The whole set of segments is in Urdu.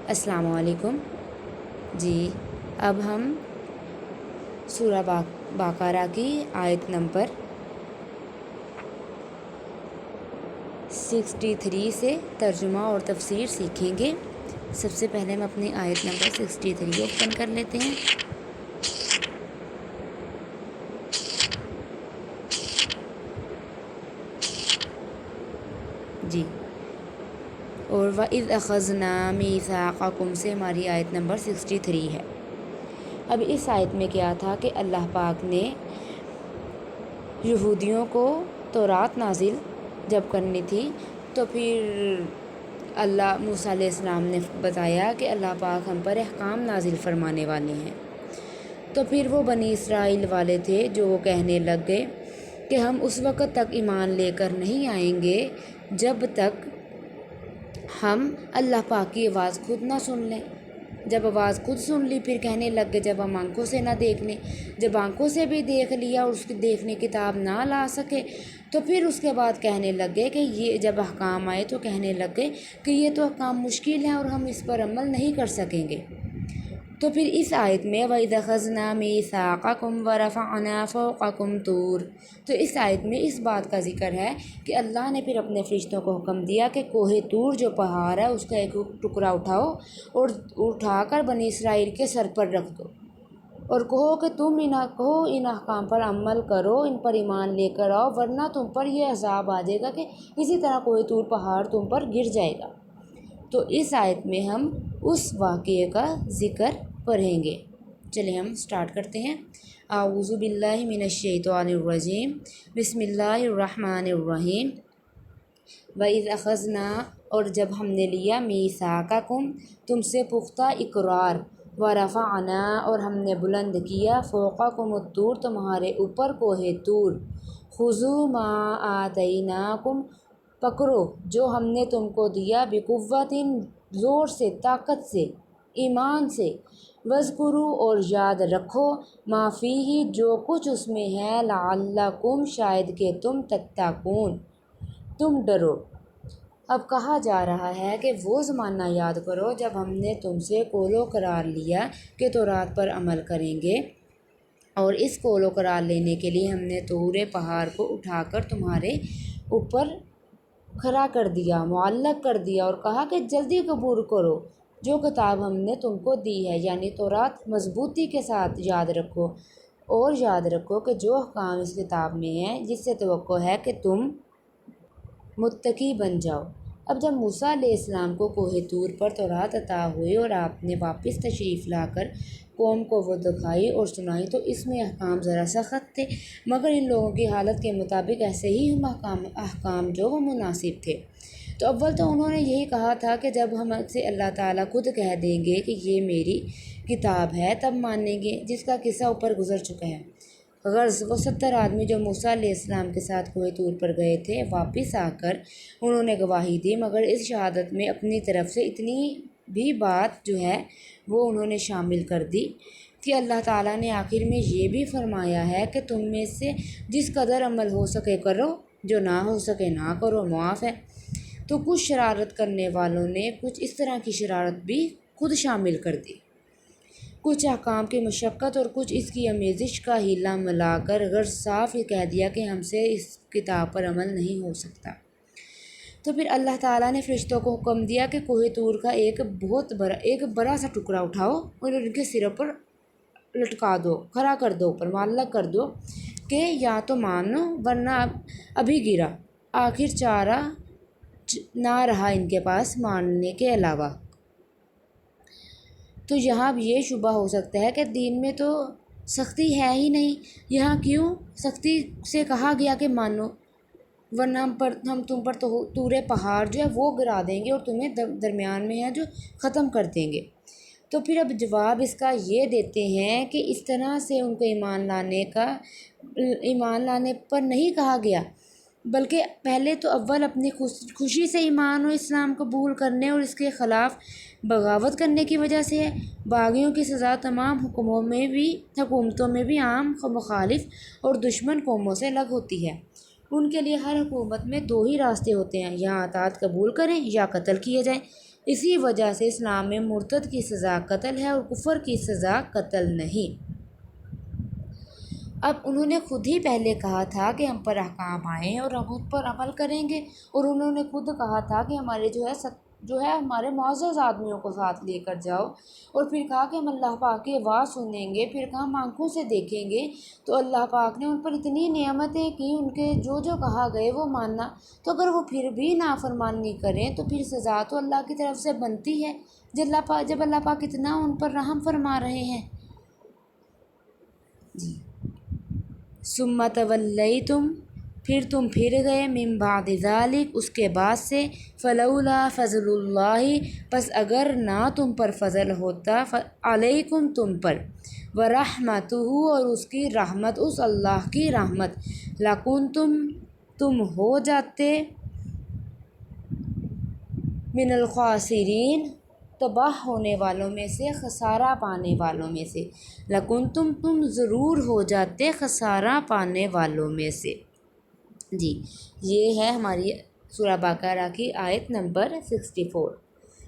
السلام علیکم جی۔ اب ہم سورہ بقرہ کی آیت نمبر 63 سے ترجمہ اور تفسیر سیکھیں گے۔ سب سے پہلے ہم اپنی آیت نمبر 63 اوپن کر لیتے ہیں۔ جی، اور وَإِذْ أَخَذْنَا مِيثَاقَكُمْ سے ہماری آیت نمبر 63 ہے۔ اب اس آیت میں کیا تھا کہ اللہ پاک نے یہودیوں کو تورات نازل جب کرنی تھی تو پھر اللہ موسیٰ علیہ السلام نے بتایا کہ اللہ پاک ہم پر احکام نازل فرمانے والے ہیں۔ تو پھر وہ بنی اسرائیل والے تھے جو وہ کہنے لگ گئے کہ ہم اس وقت تک ایمان لے کر نہیں آئیں گے جب تک ہم اللہ پاک کی آواز خود نہ سن لیں۔ جب آواز خود سن لی پھر کہنے لگ گئے جب ہم آنکھوں سے نہ دیکھ لیں، جب آنکھوں سے بھی دیکھ لیا اور اس کی دیکھنے کتاب نہ لا سکے تو پھر اس کے بعد کہنے لگ گئے کہ یہ جب احکام آئے تو کہنے لگ گئے کہ یہ تو احکام مشکل ہیں اور ہم اس پر عمل نہیں کر سکیں گے۔ تو پھر اس آیت میں وَإِذْ أَخَذْنَا مِيثَاقَكُمْ وَرَفَعْنَا فَوْقَكُمْ طُورَ، تو اس آیت میں اس بات کا ذکر ہے کہ اللہ نے پھر اپنے فرشتوں کو حکم دیا کہ کوہ طور جو پہاڑ ہے اس کا ایک ٹکڑا اٹھاؤ اور اٹھا کر بنی اسرائیل کے سر پر رکھ دو اور کہو کہ تم ان احکام پر عمل کرو، ان پر ایمان لے کر آؤ، ورنہ تم پر یہ عذاب آ جائے گا کہ اسی طرح کوہ طور پہاڑ تم پر گر جائے گا۔ تو اس آیت میں ہم اس واقعے کا ذکر پڑھیں گے۔ چلیں ہم سٹارٹ کرتے ہیں۔ اعوذ باللہ من الشیطان الرجیم، بسم اللہ الرحمن الرحیم۔ وَإِذْ أَخَذْنَا، اور جب ہم نے لیا میثاقکم، تم سے پختہ اقرار، وَرَفَعْنَا، اور ہم نے بلند کیا، فوقکم الطور، تمہارے اوپر کوہ طور، خذوا ما آتیناکم، پکڑو جو ہم نے تم کو دیا، بقوۃ، زور سے، طاقت سے، ایمان سے، وَاذْکُرُوا، اور یاد رکھو، ما فیہ، جو کچھ اس میں ہے، لعلکم، شاید کہ تم تتقون، تم ڈرو۔ اب کہا جا رہا ہے کہ وہ زمانہ یاد کرو جب ہم نے تم سے قول و قرار لیا کہ تورات پر عمل کریں گے، اور اس قول و قرار لینے کے لیے ہم نے طور پہاڑ کو اٹھا کر تمہارے اوپر کھڑا کر دیا، معلق کر دیا، اور کہا کہ جلدی قبول کرو جو کتاب ہم نے تم کو دی ہے، یعنی تورات مضبوطی کے ساتھ یاد رکھو، اور یاد رکھو کہ جو احکام اس کتاب میں ہیں جس سے توقع ہے کہ تم متقی بن جاؤ۔ اب جب موسیٰ علیہ السلام کو کوہ طور پر تورات عطا ہوئی اور آپ نے واپس تشریف لا کر قوم کو وہ دکھائی اور سنائی تو اس میں احکام ذرا سخت تھے، مگر ان لوگوں کی حالت کے مطابق ایسے ہی ہم احکام جو وہ مناسب تھے۔ تو اول تو انہوں نے یہی کہا تھا کہ جب ہم سے اللہ تعالیٰ خود کہہ دیں گے کہ یہ میری کتاب ہے تب مانیں گے، جس کا قصہ اوپر گزر چکا ہے۔ غرض وہ 70 آدمی جو موسیٰ علیہ السلام کے ساتھ کوہ طور پر گئے تھے، واپس آ کر انہوں نے گواہی دی، مگر اس شہادت میں اپنی طرف سے اتنی بھی بات جو ہے وہ انہوں نے شامل کر دی کہ اللہ تعالیٰ نے آخر میں یہ بھی فرمایا ہے کہ تم میں سے جس قدر عمل ہو سکے کرو، جو نہ ہو سکے نہ کرو، معاف ہے۔ تو کچھ شرارت کرنے والوں نے کچھ اس طرح کی شرارت بھی خود شامل کر دی، کچھ احکام کی مشقت اور کچھ اس کی آمیزش کا ہیلا ملا کر غرض صاف یہ کہہ دیا کہ ہم سے اس کتاب پر عمل نہیں ہو سکتا۔ تو پھر اللہ تعالیٰ نے فرشتوں کو حکم دیا کہ کوہ طور کا ایک بڑا سا ٹکڑا اٹھاؤ اور ان کے سروں پر لٹکا دو، کھڑا کر دو، اوپر معلق کر دو کہ یا تو مانو ورنہ ابھی گرا، آخر چارہ نہ رہا ان کے پاس ماننے کے علاوہ۔ تو یہاں بھی یہ شبہ ہو سکتا ہے کہ دین میں تو سختی ہے ہی نہیں، یہاں کیوں سختی سے کہا گیا کہ مانو، ورنہ ہم تم پر طور پہاڑ جو ہے وہ گرا دیں گے اور تمہیں درمیان میں ہے جو ختم کر دیں گے۔ تو پھر اب جواب اس کا یہ دیتے ہیں کہ اس طرح سے ان کو ایمان لانے پر نہیں کہا گیا، بلکہ پہلے تو اول اپنی خوشی سے ایمان و اسلام قبول کرنے اور اس کے خلاف بغاوت کرنے کی وجہ سے ہے۔ باغیوں کی سزا تمام حکومتوں میں بھی عام مخالف اور دشمن قوموں سے الگ ہوتی ہے۔ ان کے لیے ہر حکومت میں دو ہی راستے ہوتے ہیں، یا اطاعت قبول کریں یا قتل کیے جائیں۔ اسی وجہ سے اسلام میں مرتد کی سزا قتل ہے اور کفر کی سزا قتل نہیں۔ اب انہوں نے خود ہی پہلے کہا تھا کہ ہم پر احکام آئیں اور ہم ان پر عمل کریں گے، اور انہوں نے خود کہا تھا کہ ہمارے جو ہے ہمارے معزز آدمیوں کو ساتھ لے کر جاؤ، اور پھر کہا کہ ہم اللہ پاک کی آواز سنیں گے، پھر کہا ہم آنکھوں سے دیکھیں گے۔ تو اللہ پاک نے ان پر اتنی نعمتیں کی، ان کے جو جو کہا گئے وہ ماننا۔ تو اگر وہ پھر بھی نافرمانی کریں تو پھر سزا تو اللہ کی طرف سے بنتی ہے، جب اللہ پاک اتنا ان پر رحم فرما رہے ہیں۔ جی ثم تولیتم، پھر تم پھر گئے، من بعد ذلک، اس کے بعد سے، فلولا فضل اللہ، پس اگر نہ تم پر فضل ہوتا، علیکم تم پر، ورحمتہ، اور اس کی رحمت، اس اللہ کی رحمت، لکنتم، تم ہو جاتے، من الخاسرین، تباہ ہونے والوں میں سے، خسارہ پانے والوں میں سے، لکنتم، تم ضرور ہو جاتے خسارہ پانے والوں میں سے۔ جی یہ ہے ہماری سورہ بقرہ کی آیت نمبر 64۔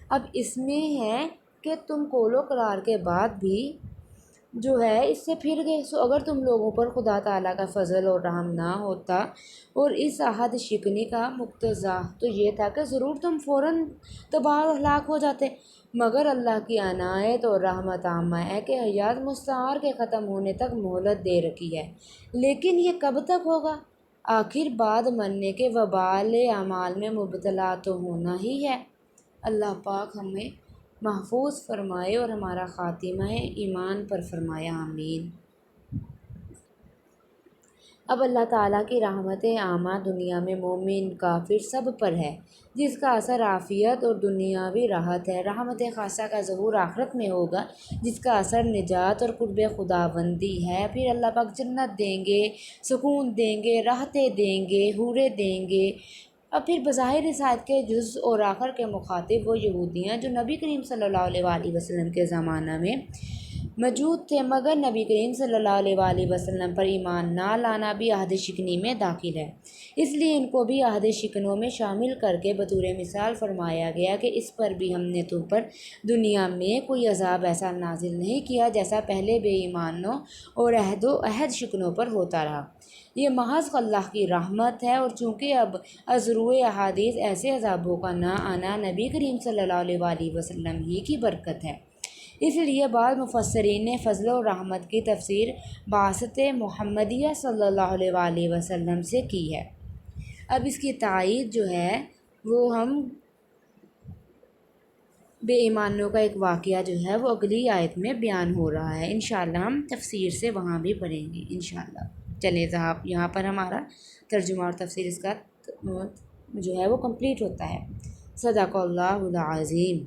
اب اس میں ہے کہ تم قول و قرار کے بعد بھی جو ہے اس سے پھر گئے، سو اگر تم لوگوں پر خدا تعالیٰ کا فضل اور رحم نہ ہوتا اور اس عہد شکنی کا مقتضا تو یہ تھا کہ ضرور تم فوراً تباہ و ہلاک ہو جاتے، مگر اللہ کی عنایت اور رحمت عامہ ہے کہ حیات مستعار کے ختم ہونے تک مہلت دے رکھی ہے۔ لیکن یہ کب تک ہوگا؟ آخر بعد مرنے کے وبال اعمال میں مبتلا تو ہونا ہی ہے۔ اللہ پاک ہمیں محفوظ فرمائے اور ہمارا خاتمہ ایمان پر فرمایا، آمین۔ اب اللہ تعالیٰ کی رحمت عامہ دنیا میں مومن کافر سب پر ہے، جس کا اثر عافیت اور دنیاوی راحت ہے۔ رحمت خاصہ کا ظہور آخرت میں ہوگا، جس کا اثر نجات اور قرب خداوندی ہے۔ پھر اللہ پاک جنت دیں گے، سکون دیں گے، راحتیں دیں گے، حوریں دیں گے۔ اور پھر بظاہر اس آیت کے جز اور آخر کے مخاطب وہ یہودیاں جو نبی کریم صلی اللہ علیہ وآلہ وسلم کے زمانہ میں موجود تھے، مگر نبی کریم صلی اللہ علیہ وآلہ وسلم پر ایمان نہ لانا بھی عہد شکنی میں داخل ہے، اس لیے ان کو بھی عہد شکنوں میں شامل کر کے بطور مثال فرمایا گیا کہ اس پر بھی ہم نے تم پر دنیا میں کوئی عذاب ایسا نازل نہیں کیا جیسا پہلے بے ایمانوں اور عہد شکنوں پر ہوتا رہا۔ یہ محض اللہ کی رحمت ہے، اور چونکہ اب ازروع احادیث ایسے عذابوں کا نہ آنا نبی کریم صلی اللہ علیہ وآلہ وسلم ہی کی برکت ہے، اس لیے بعض مفسرین نے فضل و رحمت کی تفسیر بعثت محمدیہ صلی اللہ علیہ وآلہ وسلم سے کی ہے۔ اب اس کی تائید جو ہے وہ ہم بے ایمانوں کا ایک واقعہ جو ہے وہ اگلی آیت میں بیان ہو رہا ہے، انشاءاللہ ہم تفسیر سے وہاں بھی پڑھیں گے انشاءاللہ۔ چلیں صاحب، یہاں پر ہمارا ترجمہ اور تفسیر اس کا جو ہے وہ کمپلیٹ ہوتا ہے۔ صدق اللہ العظیم۔